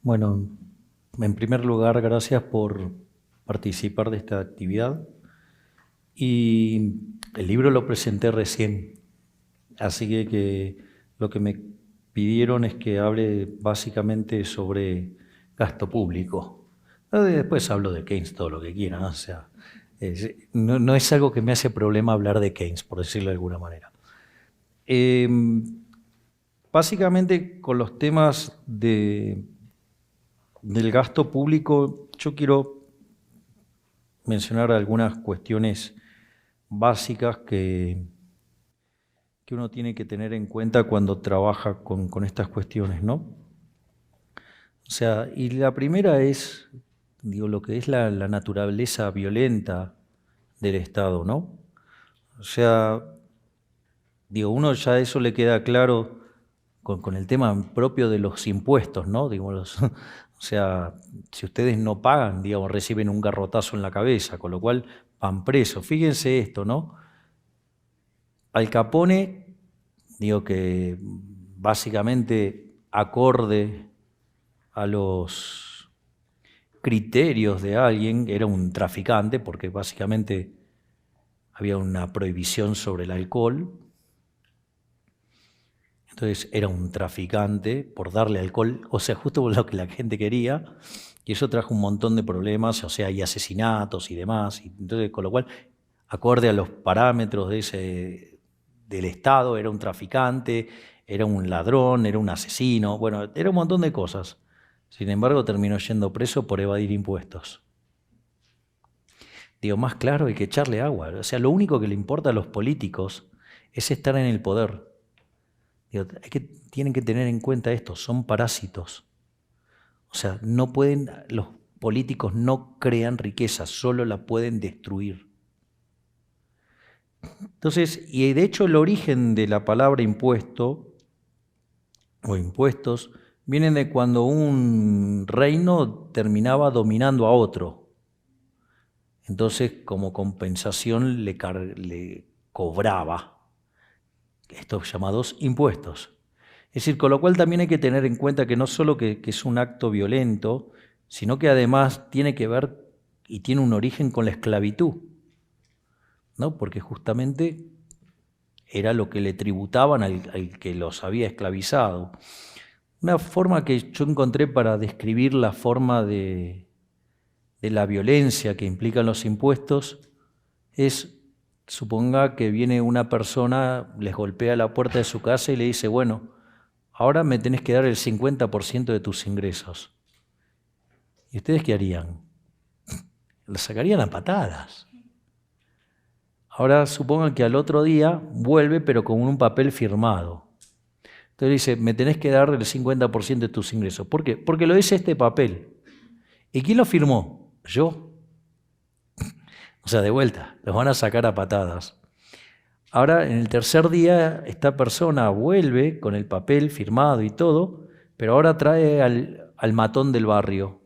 Bueno, en primer lugar, gracias por participar de esta actividad. Y el libro lo presenté recién, así que lo que me pidieron es que hable básicamente sobre gasto público. Después hablo de Keynes, todo lo que quieran, ¿no? O sea, no es algo que me hace problema hablar de Keynes, por decirlo de alguna manera. Básicamente con los temas del gasto público, yo quiero mencionar algunas cuestiones básicas que uno tiene que tener en cuenta cuando trabaja con estas cuestiones, ¿no? O sea, y la primera es, digo, lo que es la naturaleza violenta del Estado, ¿no? O sea, digo, uno ya eso le queda claro con el tema propio de los impuestos, ¿no? Digo, o sea, si ustedes no pagan, digamos, reciben un garrotazo en la cabeza, con lo cual van presos. Fíjense esto, ¿no? Al Capone, digo que básicamente acorde a los criterios de alguien, era un traficante, porque básicamente había una prohibición sobre el alcohol. Entonces era un traficante por darle alcohol, o sea, justo lo que la gente quería, y eso trajo un montón de problemas, o sea, y asesinatos y demás. Y entonces, con lo cual, acorde a los parámetros del Estado, era un traficante, era un ladrón, era un asesino, bueno, era un montón de cosas. Sin embargo, terminó yendo preso por evadir impuestos. Digo, más claro, hay que echarle agua. O sea, lo único que le importa a los políticos es estar en el poder. Digo, tienen que tener en cuenta esto, son parásitos. O sea, los políticos no crean riqueza, solo la pueden destruir. Entonces, y de hecho el origen de la palabra impuesto o impuestos vienen de cuando un reino terminaba dominando a otro. Entonces, como compensación le cobraba estos llamados impuestos. Es decir, con lo cual también hay que tener en cuenta que no solo que es un acto violento, sino que además tiene que ver y tiene un origen con la esclavitud, ¿no? Porque justamente era lo que le tributaban al que los había esclavizado. Una forma que yo encontré para describir la forma de la violencia que implican los impuestos es, suponga que viene una persona, les golpea la puerta de su casa y le dice, bueno, ahora me tenés que dar el 50% de tus ingresos. ¿Y ustedes qué harían? Lo sacarían a patadas. Ahora supongan que al otro día vuelve, pero con un papel firmado. Entonces dice, me tenés que dar el 50% de tus ingresos. ¿Por qué? Porque lo dice este papel. ¿Y quién lo firmó? Yo. O sea, de vuelta, los van a sacar a patadas. Ahora, en el tercer día, esta persona vuelve con el papel firmado y todo, pero ahora trae al matón del barrio.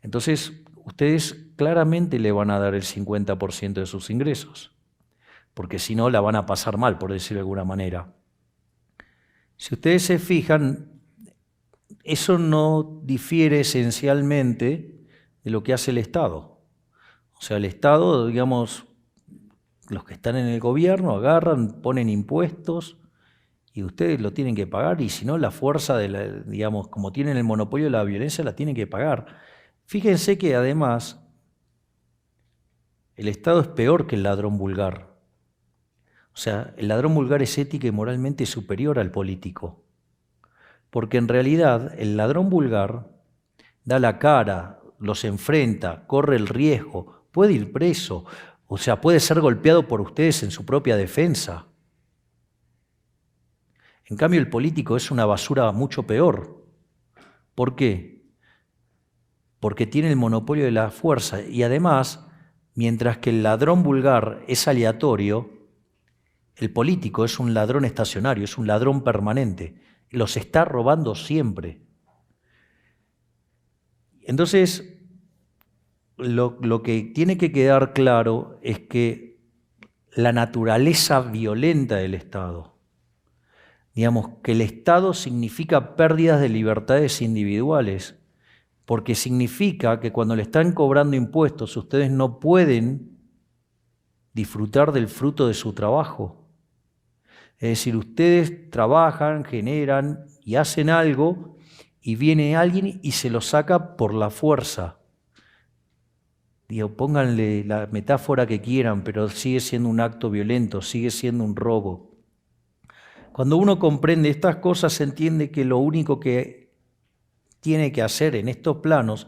Entonces, ustedes claramente le van a dar el 50% de sus ingresos, porque si no la van a pasar mal, por decirlo de alguna manera. Si ustedes se fijan, eso no difiere esencialmente de lo que hace el Estado. O sea, el Estado, digamos, los que están en el gobierno agarran, ponen impuestos y ustedes lo tienen que pagar, y si no, la fuerza digamos, como tienen el monopolio de la violencia, la tienen que pagar. Fíjense que además el Estado es peor que el ladrón vulgar. O sea, el ladrón vulgar es ética y moralmente superior al político. Porque en realidad el ladrón vulgar da la cara, los enfrenta, corre el riesgo, puede ir preso, o sea, puede ser golpeado por ustedes en su propia defensa. En cambio, el político es una basura mucho peor. ¿Por qué? Porque tiene el monopolio de la fuerza y además, mientras que el ladrón vulgar es aleatorio, el político es un ladrón estacionario, es un ladrón permanente, los está robando siempre. Entonces, lo que tiene que quedar claro es que la naturaleza violenta del Estado Digamos que el Estado significa pérdidas de libertades individuales, porque significa que cuando le están cobrando impuestos ustedes no pueden disfrutar del fruto de su trabajo. Es decir, ustedes trabajan, generan y hacen algo y viene alguien y se lo saca por la fuerza. Digo, pónganle la metáfora que quieran, pero sigue siendo un acto violento, sigue siendo un robo. Cuando uno comprende estas cosas, se entiende que lo único que tiene que hacer en estos planos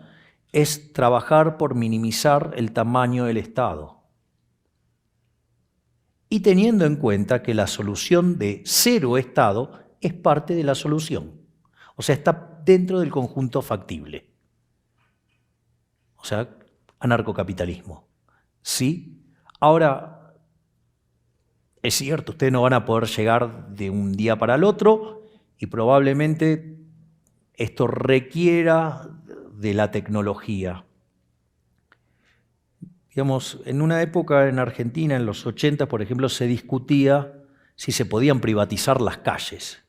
es trabajar por minimizar el tamaño del Estado. Y teniendo en cuenta que la solución de cero Estado es parte de la solución. O sea, está dentro del conjunto factible. O sea, anarcocapitalismo. ¿Sí? Ahora, es cierto, ustedes no van a poder llegar de un día para el otro y probablemente esto requiera de la tecnología. Digamos, en una época en Argentina, en los 80, por ejemplo, se discutía si se podían privatizar las calles.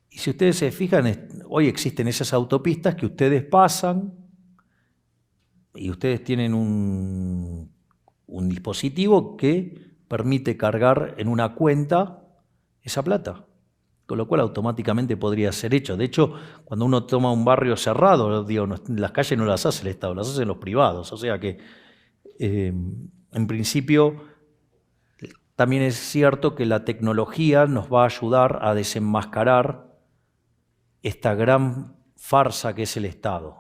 Y si ustedes se fijan, hoy existen esas autopistas que ustedes pasan y ustedes tienen un dispositivo que permite cargar en una cuenta esa plata, con lo cual automáticamente podría ser hecho. De hecho, cuando uno toma un barrio cerrado, digo, las calles no las hace el Estado, las hacen los privados. O sea que, en principio, también es cierto que la tecnología nos va a ayudar a desenmascarar esta gran farsa que es el Estado.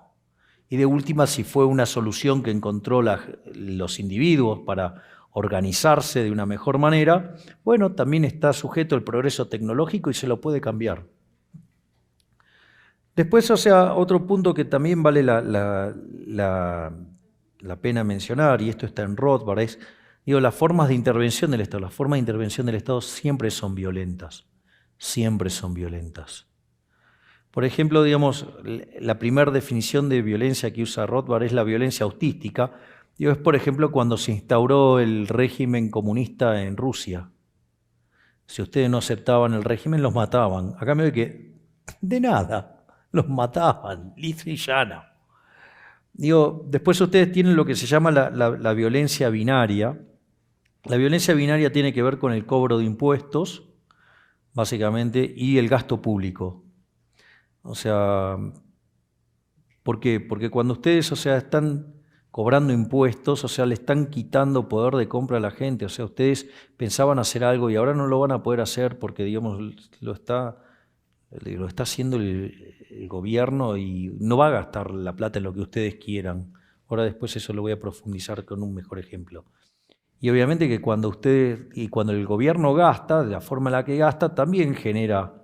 Y de última, si fue una solución que encontró los individuos para organizarse de una mejor manera, bueno, también está sujeto al progreso tecnológico y se lo puede cambiar. Después, o sea, otro punto que también vale la pena mencionar, y esto está en Rothbard, es, digo, las formas de intervención del Estado. Las formas de intervención del Estado siempre son violentas, siempre son violentas. Por ejemplo, digamos, la primera definición de violencia que usa Rothbard es la violencia autística. Digo, es, por ejemplo, cuando se instauró el régimen comunista en Rusia. Si ustedes no aceptaban el régimen, los mataban. Acá me ve que, de nada, los mataban, liso y llano. Digo, después ustedes tienen lo que se llama la violencia binaria. La violencia binaria tiene que ver con el cobro de impuestos, básicamente, y el gasto público. O sea, ¿por qué? Porque cuando ustedes, o sea, están cobrando impuestos, o sea, le están quitando poder de compra a la gente. O sea, ustedes pensaban hacer algo y ahora no lo van a poder hacer porque, digamos, lo está haciendo el gobierno y no va a gastar la plata en lo que ustedes quieran. Ahora después eso lo voy a profundizar con un mejor ejemplo. Y obviamente que cuando el gobierno gasta, de la forma en la que gasta, también genera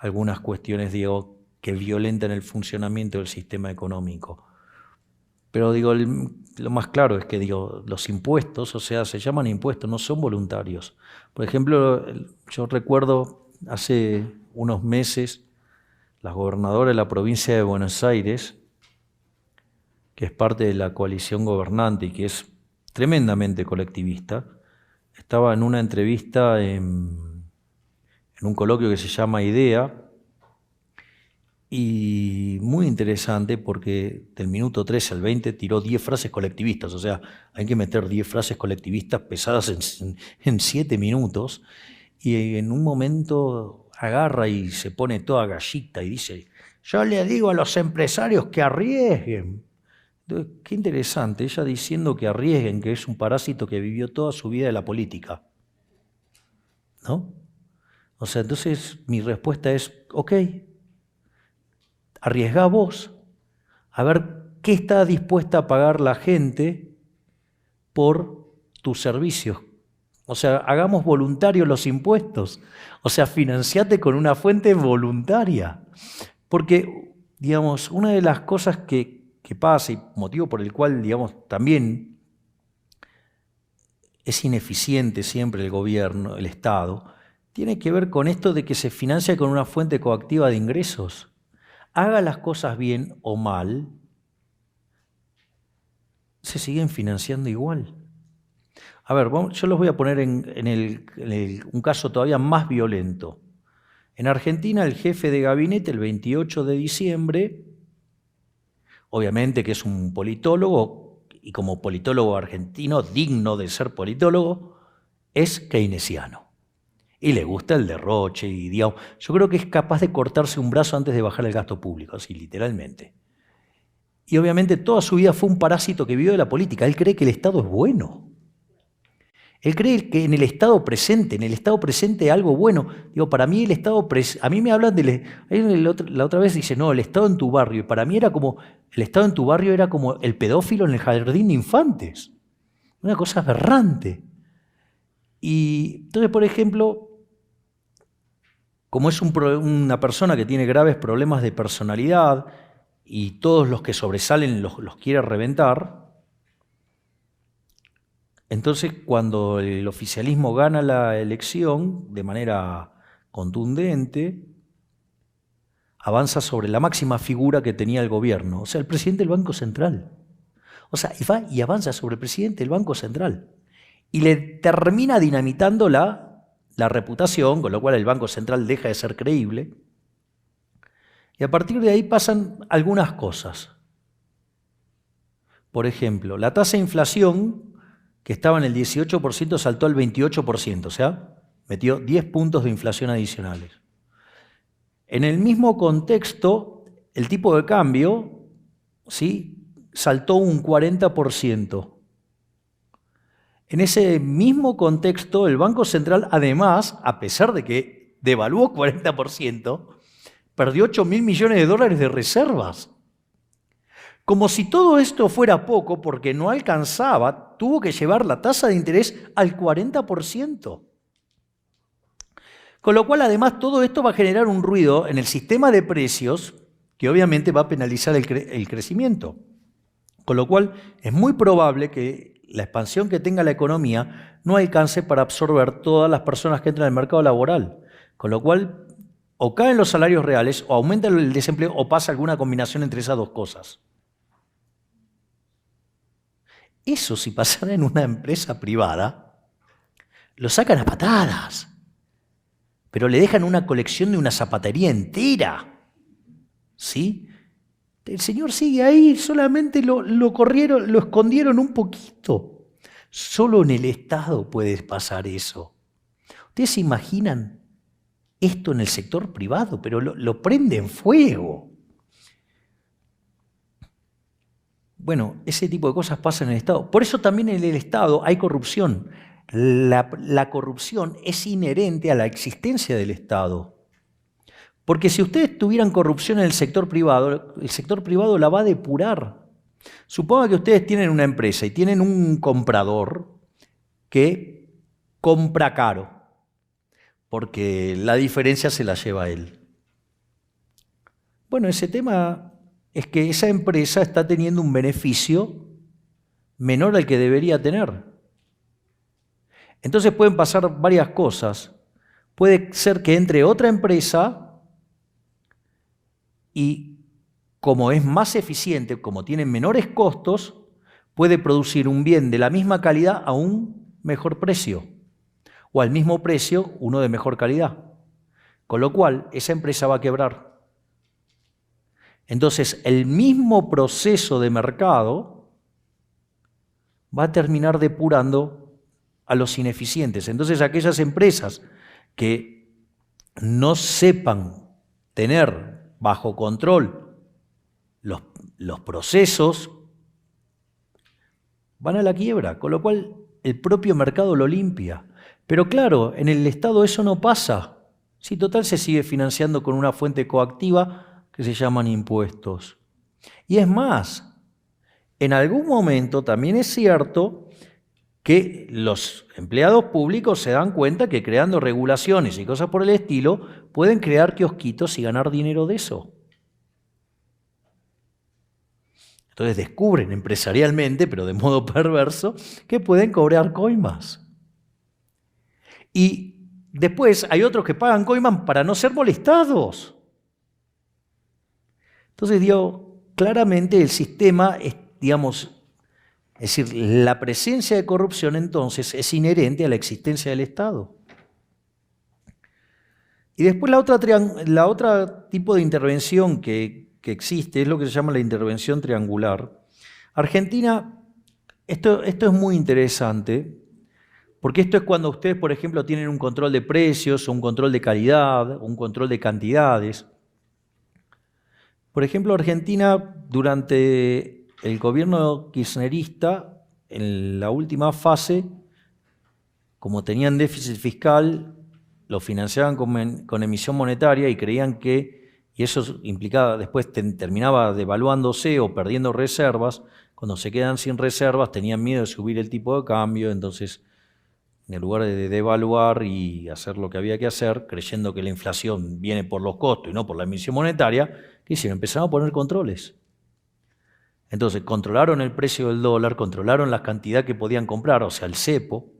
algunas cuestiones, digo, que violentan el funcionamiento del sistema económico. Pero digo, lo más claro es que digo, los impuestos, o sea, se llaman impuestos, no son voluntarios. Por ejemplo, yo recuerdo hace unos meses, la gobernadora de la provincia de Buenos Aires, que es parte de la coalición gobernante y que es tremendamente colectivista, estaba en una entrevista en un coloquio que se llama IDEA, y muy interesante porque del minuto 13 al 20 tiró 10 frases colectivistas, o sea, hay que meter 10 frases colectivistas pesadas en 7 minutos, y en un momento agarra y se pone toda gallita y dice, yo le digo a los empresarios que arriesguen. Entonces, qué interesante, ella diciendo que arriesguen, que es un parásito que vivió toda su vida de la política, ¿no? O sea, entonces mi respuesta es, ok, arriesgá vos a ver qué está dispuesta a pagar la gente por tus servicios. O sea, hagamos voluntarios los impuestos. O sea, financiate con una fuente voluntaria. Porque, digamos, una de las cosas que pasa y motivo por el cual, digamos, también es ineficiente siempre el gobierno, el Estado, tiene que ver con esto de que se financia con una fuente coactiva de ingresos. Haga las cosas bien o mal, se siguen financiando igual. A ver, yo los voy a poner en un caso todavía más violento. En Argentina, el jefe de gabinete, el 28 de diciembre, obviamente que es un politólogo, y como politólogo argentino, digno de ser politólogo, es keynesiano. Y le gusta el derroche, y digamos, yo creo que es capaz de cortarse un brazo antes de bajar el gasto público, así literalmente. Y obviamente toda su vida fue un parásito que vivió de la política. Él cree que el Estado es bueno. Él cree que en el Estado presente hay algo bueno. Digo, para mí el Estado presente, a mí me hablan la otra vez dice, no, el Estado en tu barrio. Y para mí era como, el Estado en tu barrio era como el pedófilo en el jardín de infantes. Una cosa aberrante. Y entonces, por ejemplo, como es una persona que tiene graves problemas de personalidad y todos los que sobresalen los quiere reventar, entonces cuando el oficialismo gana la elección de manera contundente, avanza sobre la máxima figura que tenía el gobierno, o sea, el presidente del Banco Central. O sea, y va y avanza sobre el presidente del Banco Central. Y le termina dinamitando la reputación, con lo cual el Banco Central deja de ser creíble. Y a partir de ahí pasan algunas cosas. Por ejemplo, la tasa de inflación, que estaba en el 18%, saltó al 28%, o sea, metió 10 puntos de inflación adicionales. En el mismo contexto, el tipo de cambio, ¿sí?, saltó un 40%. En ese mismo contexto, el Banco Central, además, a pesar de que devaluó 40%, perdió 8.000 millones de dólares de reservas. Como si todo esto fuera poco, porque no alcanzaba, tuvo que llevar la tasa de interés al 40%. Con lo cual, además, todo esto va a generar un ruido en el sistema de precios que obviamente va a penalizar el crecimiento. Con lo cual, es muy probable que la expansión que tenga la economía no alcance para absorber todas las personas que entran al mercado laboral. Con lo cual, o caen los salarios reales, o aumenta el desempleo, o pasa alguna combinación entre esas dos cosas. Eso, si pasara en una empresa privada, lo sacan a patadas, pero le dejan una colección de una zapatería entera, ¿sí? El señor sigue ahí, solamente lo corrieron, lo escondieron un poquito. Solo en el Estado puede pasar eso. ¿Ustedes se imaginan esto en el sector privado? Pero lo prenden fuego. Bueno, ese tipo de cosas pasan en el Estado. Por eso también en el Estado hay corrupción. La corrupción es inherente a la existencia del Estado. Porque si ustedes tuvieran corrupción en el sector privado la va a depurar. Suponga que ustedes tienen una empresa y tienen un comprador que compra caro, porque la diferencia se la lleva él. Bueno, ese tema es que esa empresa está teniendo un beneficio menor al que debería tener. Entonces pueden pasar varias cosas. Puede ser que entre otra empresa y como es más eficiente, como tiene menores costos, puede producir un bien de la misma calidad a un mejor precio, o al mismo precio uno de mejor calidad. Con lo cual, esa empresa va a quebrar. Entonces, el mismo proceso de mercado va a terminar depurando a los ineficientes. Entonces, aquellas empresas que no sepan tener bajo control los procesos, van a la quiebra, con lo cual el propio mercado lo limpia. Pero claro, en el Estado eso no pasa. Sí, total se sigue financiando con una fuente coactiva que se llaman impuestos. Y es más, en algún momento también es cierto que los empleados públicos se dan cuenta que creando regulaciones y cosas por el estilo pueden crear kiosquitos y ganar dinero de eso. Entonces descubren empresarialmente, pero de modo perverso, que pueden cobrar coimas. Y después hay otros que pagan coimas para no ser molestados. Entonces, digo, claramente el sistema es, digamos, es decir, la presencia de corrupción entonces es inherente a la existencia del Estado. Y después la otra tipo de intervención que existe es lo que se llama la intervención triangular. Argentina, esto es muy interesante, porque esto es cuando ustedes, por ejemplo, tienen un control de precios, o un control de calidad, un control de cantidades. Por ejemplo, Argentina, durante el gobierno kirchnerista, en la última fase, como tenían déficit fiscal, lo financiaban con emisión monetaria y creían que, y eso implicaba, después terminaba devaluándose o perdiendo reservas. Cuando se quedan sin reservas tenían miedo de subir el tipo de cambio, entonces en lugar de devaluar y hacer lo que había que hacer, creyendo que la inflación viene por los costos y no por la emisión monetaria, ¿qué hicieron? Empezaron a poner controles. Entonces controlaron el precio del dólar, controlaron la cantidad que podían comprar, o sea, el cepo.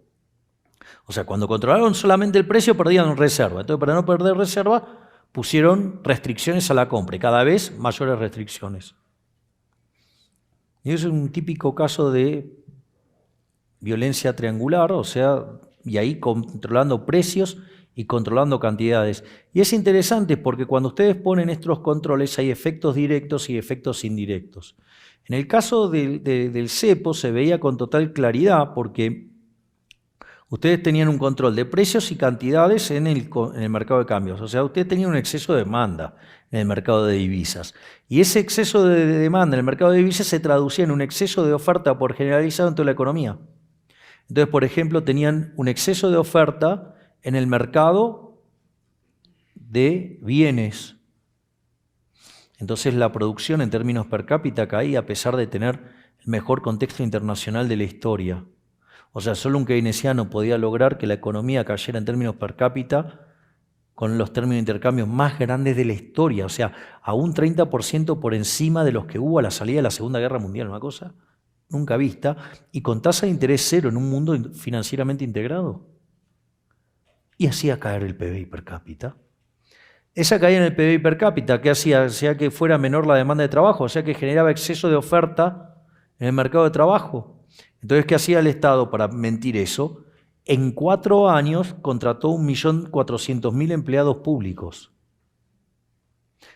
O sea, cuando controlaron solamente el precio, perdían reserva. Entonces, para no perder reserva, pusieron restricciones a la compra y cada vez mayores restricciones. Y eso es un típico caso de violencia triangular, o sea, y ahí controlando precios y controlando cantidades. Y es interesante porque cuando ustedes ponen estos controles hay efectos directos y efectos indirectos. En el caso del cepo se veía con total claridad porque ustedes tenían un control de precios y cantidades en el mercado de cambios. O sea, ustedes tenían un exceso de demanda en el mercado de divisas. Y ese exceso de demanda en el mercado de divisas se traducía en un exceso de oferta por generalizado en toda la economía. Entonces, por ejemplo, tenían un exceso de oferta en el mercado de bienes. Entonces, la producción en términos per cápita caía a pesar de tener el mejor contexto internacional de la historia. O sea, solo un keynesiano podía lograr que la economía cayera en términos per cápita con los términos de intercambio más grandes de la historia, o sea, a un 30% por encima de los que hubo a la salida de la Segunda Guerra Mundial, una cosa nunca vista, y con tasa de interés cero en un mundo financieramente integrado. Y hacía caer el PBI per cápita. Esa caída en el PBI per cápita, ¿qué hacía? Hacía que fuera menor la demanda de trabajo, o sea que generaba exceso de oferta en el mercado de trabajo. Entonces, ¿qué hacía el Estado para mentir eso? En 4 años contrató 1.400.000 empleados públicos,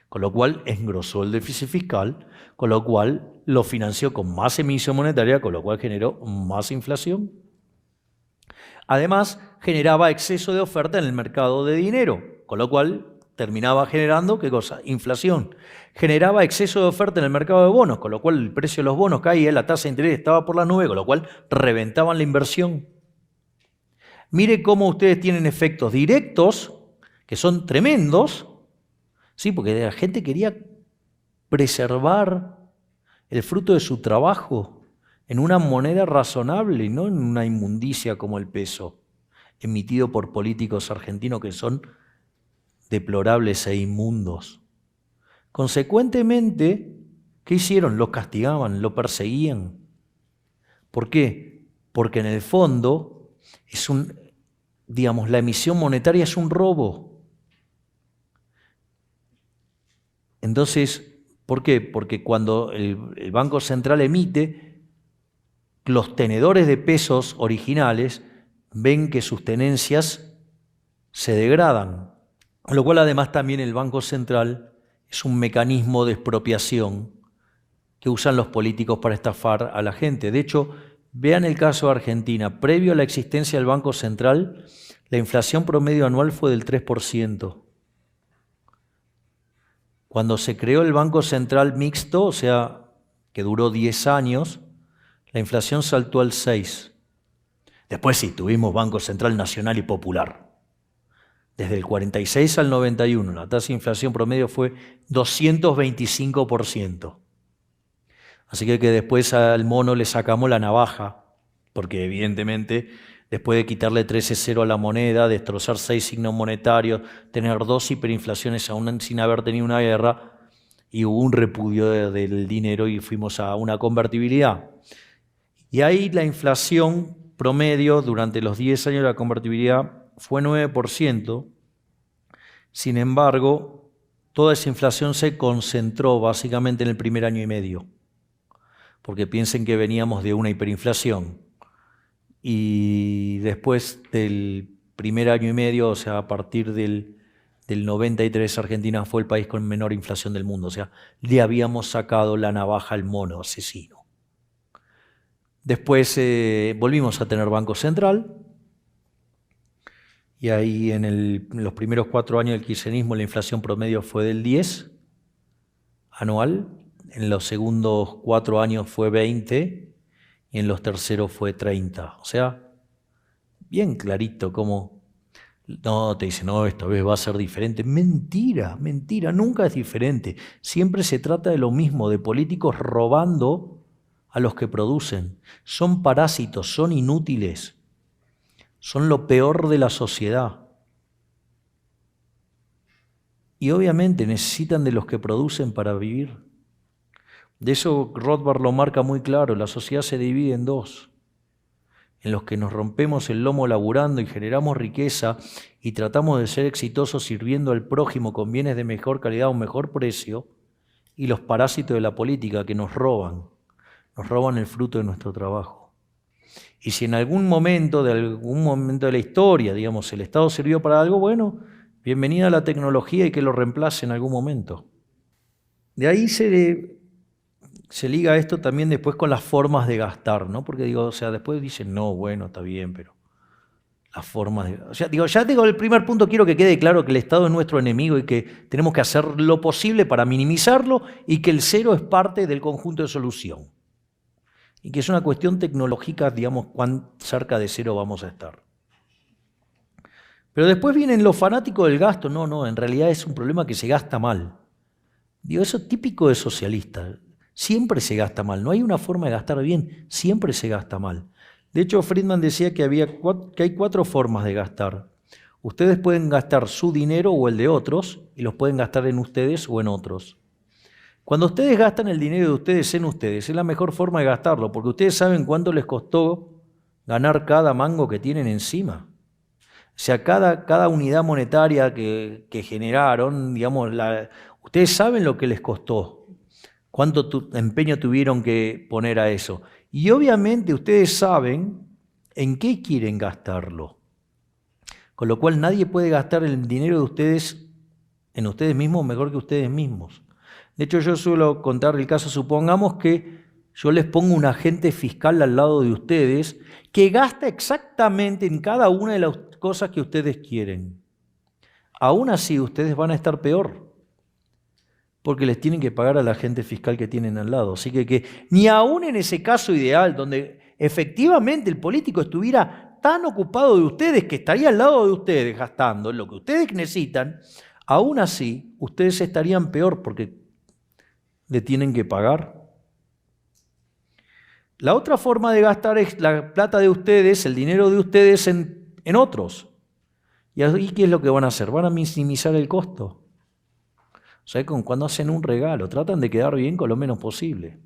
con lo cual engrosó el déficit fiscal, con lo cual lo financió con más emisión monetaria, con lo cual generó más inflación. Además, generaba exceso de oferta en el mercado de dinero, con lo cual terminaba generando, ¿qué cosa? Inflación. Generaba exceso de oferta en el mercado de bonos, con lo cual el precio de los bonos caía, la tasa de interés estaba por la nube, con lo cual reventaban la inversión. Mire cómo ustedes tienen efectos directos, que son tremendos, ¿sí? Porque la gente quería preservar el fruto de su trabajo en una moneda razonable y no en una inmundicia como el peso, emitido por políticos argentinos que son deplorables e inmundos. Consecuentemente, ¿qué hicieron? Lo castigaban, lo perseguían. ¿Por qué? Porque en el fondo la emisión monetaria es un robo. Entonces, ¿por qué? Porque cuando el Banco Central emite, los tenedores de pesos originales ven que sus tenencias se degradan. Con lo cual, además, también el Banco Central es un mecanismo de expropiación que usan los políticos para estafar a la gente. De hecho, vean el caso de Argentina. Previo a la existencia del Banco Central, la inflación promedio anual fue del 3%. Cuando se creó el Banco Central mixto, o sea, que duró 10 años, la inflación saltó al 6%. Después sí, tuvimos Banco Central Nacional y Popular. Desde el 46 al 91, la tasa de inflación promedio fue 225%. Así que después al mono le sacamos la navaja, porque evidentemente después de quitarle 13,0 a la moneda, destrozar 6 signos monetarios, tener 2 hiperinflaciones aún sin haber tenido una guerra, y hubo un repudio del dinero y fuimos a una convertibilidad. Y ahí la inflación promedio durante los 10 años de la convertibilidad fue 9%. Sin embargo, toda esa inflación se concentró básicamente en el primer año y medio, porque piensen que veníamos de una hiperinflación. Y después del primer año y medio, o sea, a partir del del 93 Argentina fue el país con menor inflación del mundo. O sea, le habíamos sacado la navaja al mono asesino. Después volvimos a tener Banco Central. Y ahí en los primeros 4 años del kirchnerismo la inflación promedio fue del 10 anual. En los segundos 4 años fue 20 y en los terceros fue 30. O sea, bien clarito cómo... No, te dicen, no, esta vez va a ser diferente. Mentira, mentira, nunca es diferente. Siempre se trata de lo mismo, de políticos robando a los que producen. Son parásitos, son inútiles, son lo peor de la sociedad. Y obviamente necesitan de los que producen para vivir. De eso Rothbard lo marca muy claro, la sociedad se divide en dos. En los que nos rompemos el lomo laburando y generamos riqueza y tratamos de ser exitosos sirviendo al prójimo con bienes de mejor calidad a un mejor precio, y los parásitos de la política que nos roban el fruto de nuestro trabajo. Y si en algún momento de la historia, digamos, el Estado sirvió para algo, bueno, bienvenida a la tecnología y que lo reemplace en algún momento. De ahí se liga esto también después con las formas de gastar, ¿no? Porque digo, o sea, después dicen, no, bueno, está bien, pero las formas de... O sea, ya digo, el primer punto quiero que quede claro que el Estado es nuestro enemigo y que tenemos que hacer lo posible para minimizarlo y que el cero es parte del conjunto de solución. Y que es una cuestión tecnológica, digamos, cuán cerca de cero vamos a estar. Pero después vienen los fanáticos del gasto. No, en realidad es un problema que se gasta mal. Digo, eso es típico de socialista. Siempre se gasta mal, no hay una forma de gastar bien, siempre se gasta mal. De hecho, Friedman decía que hay 4 formas de gastar. Ustedes pueden gastar su dinero o el de otros, y los pueden gastar en ustedes o en otros. Cuando ustedes gastan el dinero de ustedes en ustedes, es la mejor forma de gastarlo, porque ustedes saben cuánto les costó ganar cada mango que tienen encima. O sea, cada unidad monetaria que generaron, digamos, ustedes saben lo que les costó. ¿Cuánto empeño tuvieron que poner a eso? Y obviamente ustedes saben en qué quieren gastarlo. Con lo cual nadie puede gastar el dinero de ustedes en ustedes mismos mejor que ustedes mismos. De hecho, yo suelo contar el caso, supongamos que yo les pongo un agente fiscal al lado de ustedes que gasta exactamente en cada una de las cosas que ustedes quieren. Aún así, ustedes van a estar peor, porque les tienen que pagar al agente fiscal que tienen al lado. Así que ni aún en ese caso ideal, donde efectivamente el político estuviera tan ocupado de ustedes que estaría al lado de ustedes gastando en lo que ustedes necesitan, aún así ustedes estarían peor porque le tienen que pagar. La otra forma de gastar es la plata de ustedes, el dinero de ustedes en otros. ¿Y ahí qué es lo que van a hacer? Van a minimizar el costo. O sea, cuando hacen un regalo, tratan de quedar bien con lo menos posible.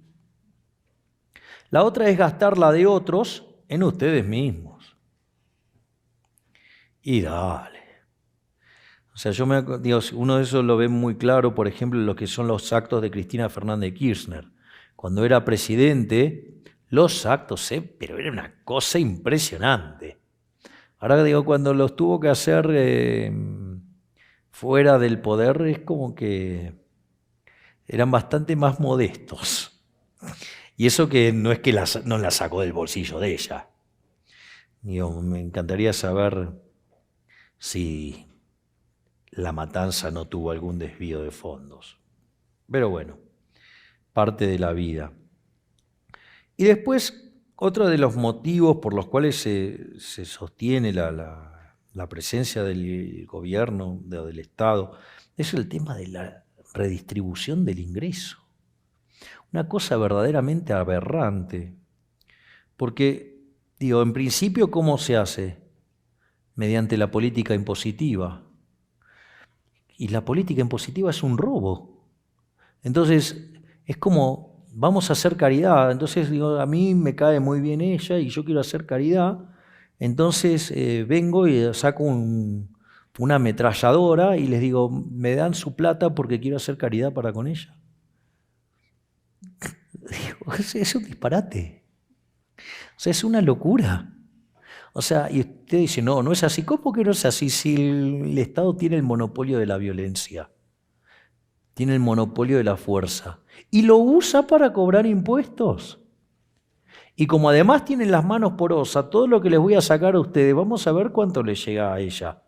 La otra es gastar la de otros en ustedes mismos. Y dale. O sea, digo, uno de esos lo ve muy claro, por ejemplo, en lo que son los actos de Cristina Fernández de Kirchner. Cuando era presidente, los actos, pero era una cosa impresionante. Ahora digo, cuando los tuvo que hacer fuera del poder, es como que eran bastante más modestos. Y eso que no es que no la sacó del bolsillo de ella. Digo, me encantaría saber si la matanza no tuvo algún desvío de fondos. Pero bueno, parte de la vida. Y después, otro de los motivos por los cuales se sostiene la presencia del gobierno, del Estado, es el tema de la redistribución del ingreso. Una cosa verdaderamente aberrante. Porque, digo, en principio, ¿cómo se hace? Mediante la política impositiva. Y la política impositiva es un robo. Entonces, es como, vamos a hacer caridad. Entonces, digo, a mí me cae muy bien ella y yo quiero hacer caridad. Entonces, vengo y saco una ametralladora y les digo, me dan su plata porque quiero hacer caridad para con ella. Es un disparate. O sea, es una locura. O sea, y usted dice, no, no es así. ¿Cómo que no es así si el Estado tiene el monopolio de la violencia? Tiene el monopolio de la fuerza. Y lo usa para cobrar impuestos. Y como además tienen las manos porosas, todo lo que les voy a sacar a ustedes, vamos a ver cuánto les llega a ella.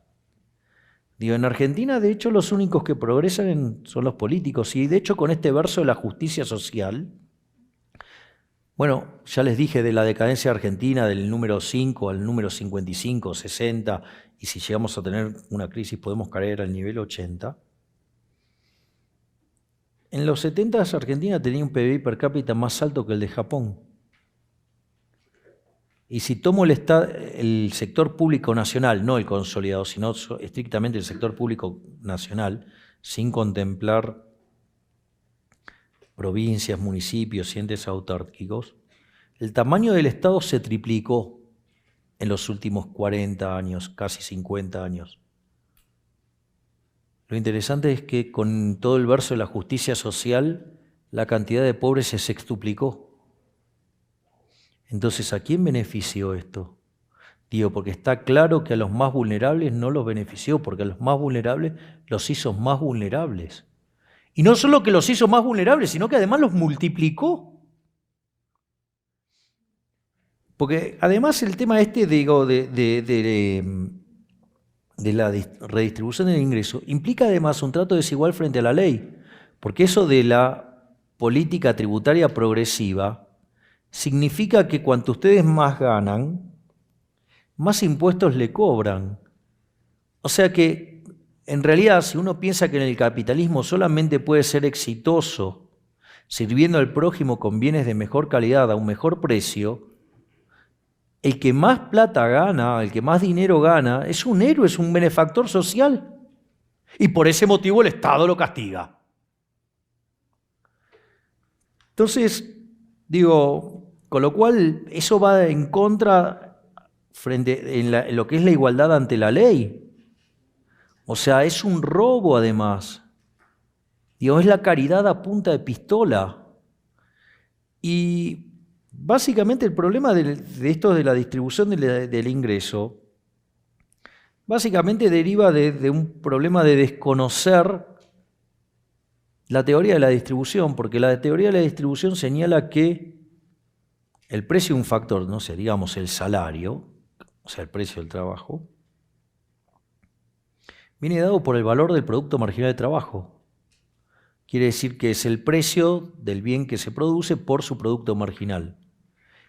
Digo, en Argentina, de hecho, los únicos que progresan son los políticos. Y de hecho, con este verso de la justicia social, bueno, ya les dije de la decadencia argentina del número 5 al número 55, 60, y si llegamos a tener una crisis podemos caer al nivel 80. En los 70 Argentina tenía un PBI per cápita más alto que el de Japón. Y si tomo el sector público nacional, no el consolidado, sino estrictamente el sector público nacional, sin contemplar provincias, municipios y entes autárquicos, el tamaño del Estado se triplicó en los últimos 40 años, casi 50 años. Lo interesante es que con todo el verso de la justicia social, la cantidad de pobres se sextuplicó. Entonces, ¿a quién benefició esto? Digo, porque está claro que a los más vulnerables no los benefició, porque a los más vulnerables los hizo más vulnerables. Y no solo que los hizo más vulnerables, sino que además los multiplicó. Porque además el tema de la redistribución del ingreso implica además un trato desigual frente a la ley, porque eso de la política tributaria progresiva significa que cuanto ustedes más ganan, más impuestos le cobran. O sea que, en realidad, si uno piensa que en el capitalismo solamente puede ser exitoso sirviendo al prójimo con bienes de mejor calidad a un mejor precio, el que más plata gana, el que más dinero gana, es un héroe, es un benefactor social. Y por ese motivo el Estado lo castiga. Entonces, digo, con lo cual eso va en contra en lo que es la igualdad ante la ley. O sea, es un robo además. Digo, es la caridad a punta de pistola. Y básicamente el problema de esto de la distribución del ingreso, básicamente deriva de un problema de desconocer la teoría de la distribución, porque la teoría de la distribución señala que el precio es un factor, no sé, digamos el salario, o sea, el precio del trabajo, viene dado por el valor del producto marginal de trabajo. Quiere decir que es el precio del bien que se produce por su producto marginal.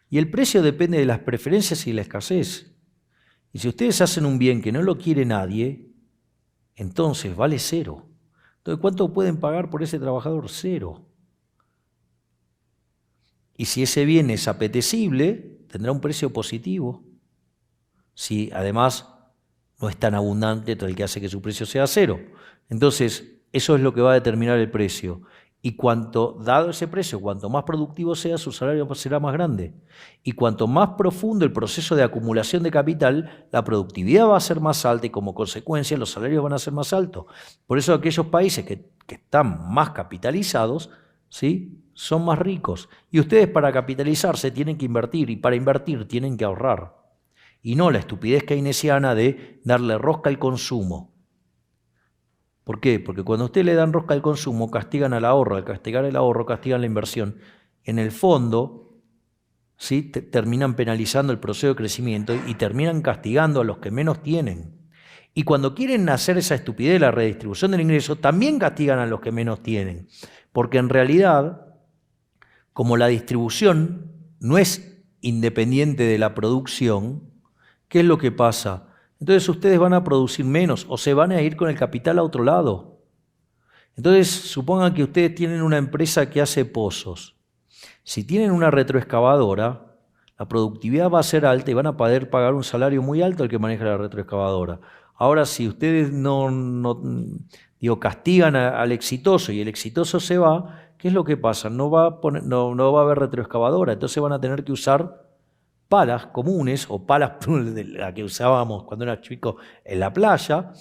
Y el precio depende de las preferencias y la escasez. Y si ustedes hacen un bien que no lo quiere nadie, entonces vale cero. Entonces, ¿cuánto pueden pagar por ese trabajador? Cero. Y si ese bien es apetecible, tendrá un precio positivo. Si además no es tan abundante, el que hace que su precio sea cero. Entonces, eso es lo que va a determinar el precio. Y dado ese precio, cuanto más productivo sea, su salario será más grande. Y cuanto más profundo el proceso de acumulación de capital, la productividad va a ser más alta y como consecuencia los salarios van a ser más altos. Por eso aquellos países que están más capitalizados, ¿sí?, son más ricos. Y ustedes para capitalizarse tienen que invertir y para invertir tienen que ahorrar. Y no la estupidez keynesiana de darle rosca al consumo. ¿Por qué? Porque cuando a usted le dan rosca al consumo, castigan al ahorro. Al castigar el ahorro, castigan la inversión. En el fondo, ¿sí?, terminan penalizando el proceso de crecimiento y terminan castigando a los que menos tienen. Y cuando quieren hacer esa estupidez de la redistribución del ingreso, también castigan a los que menos tienen. Porque en realidad, como la distribución no es independiente de la producción, ¿qué es lo que pasa? Entonces ustedes van a producir menos o se van a ir con el capital a otro lado. Entonces supongan que ustedes tienen una empresa que hace pozos. Si tienen una retroexcavadora, la productividad va a ser alta y van a poder pagar un salario muy alto al que maneja la retroexcavadora. Ahora, si ustedes castigan al exitoso y el exitoso se va, ¿qué es lo que pasa? No va a haber retroexcavadora, entonces van a tener que usar palas comunes o palas de la que usábamos cuando era chico en la playa.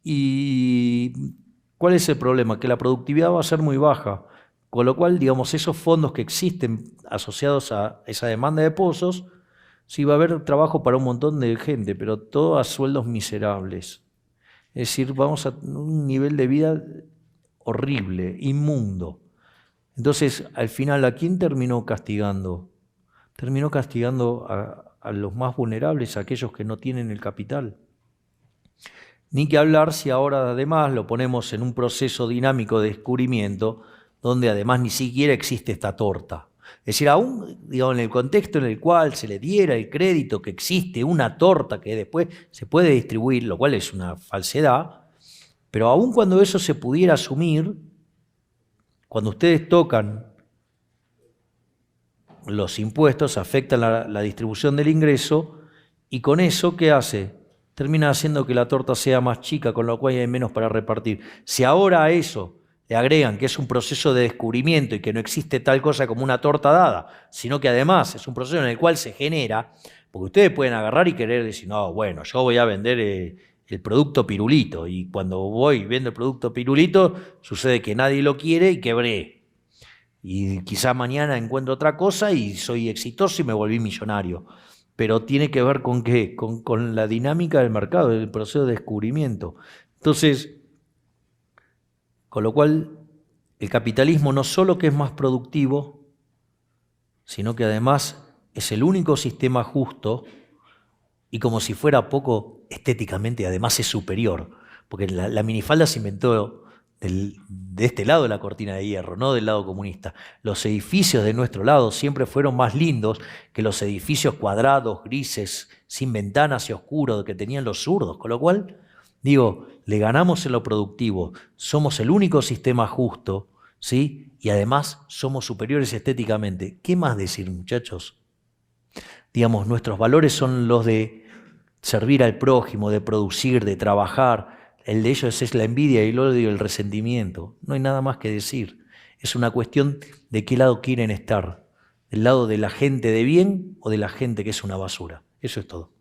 ¿Y cuál es el problema? Que la productividad va a ser muy baja, con lo cual, digamos, esos fondos que existen asociados a esa demanda de pozos Sí, va a haber trabajo para un montón de gente, pero todo a sueldos miserables. Es decir, vamos a un nivel de vida horrible, inmundo. Entonces, al final, ¿a quién terminó castigando? Terminó castigando a los más vulnerables, a aquellos que no tienen el capital. Ni que hablar si ahora además lo ponemos en un proceso dinámico de descubrimiento, donde además ni siquiera existe esta torta. Es decir, aún digamos, en el contexto en el cual se le diera el crédito que existe una torta que después se puede distribuir, lo cual es una falsedad, pero aún cuando eso se pudiera asumir, cuando ustedes tocan los impuestos, afectan la distribución del ingreso, y con eso, ¿qué hace? Termina haciendo que la torta sea más chica, con lo cual hay menos para repartir. Si ahora a eso le agregan que es un proceso de descubrimiento y que no existe tal cosa como una torta dada, sino que además es un proceso en el cual se genera, porque ustedes pueden agarrar y querer decir, no, bueno, yo voy a vender el producto pirulito, y cuando voy y vendo el producto pirulito, sucede que nadie lo quiere y quebré. Y quizá mañana encuentro otra cosa y soy exitoso y me volví millonario. Pero tiene que ver con qué, con la dinámica del mercado, el proceso de descubrimiento. Entonces, con lo cual, el capitalismo no solo que es más productivo, sino que además es el único sistema justo y, como si fuera poco, estéticamente además es superior, porque la minifalda se inventó de este lado de la cortina de hierro, no del lado comunista. Los edificios de nuestro lado siempre fueron más lindos que los edificios cuadrados, grises, sin ventanas y oscuros que tenían los zurdos, con lo cual, digo, le ganamos en lo productivo, somos el único sistema justo, ¿sí? Y además somos superiores estéticamente. ¿Qué más decir, muchachos? Digamos, nuestros valores son los de servir al prójimo, de producir, de trabajar. El de ellos es la envidia y el odio y el resentimiento. No hay nada más que decir. Es una cuestión de qué lado quieren estar. ¿Del lado de la gente de bien o de la gente que es una basura? Eso es todo.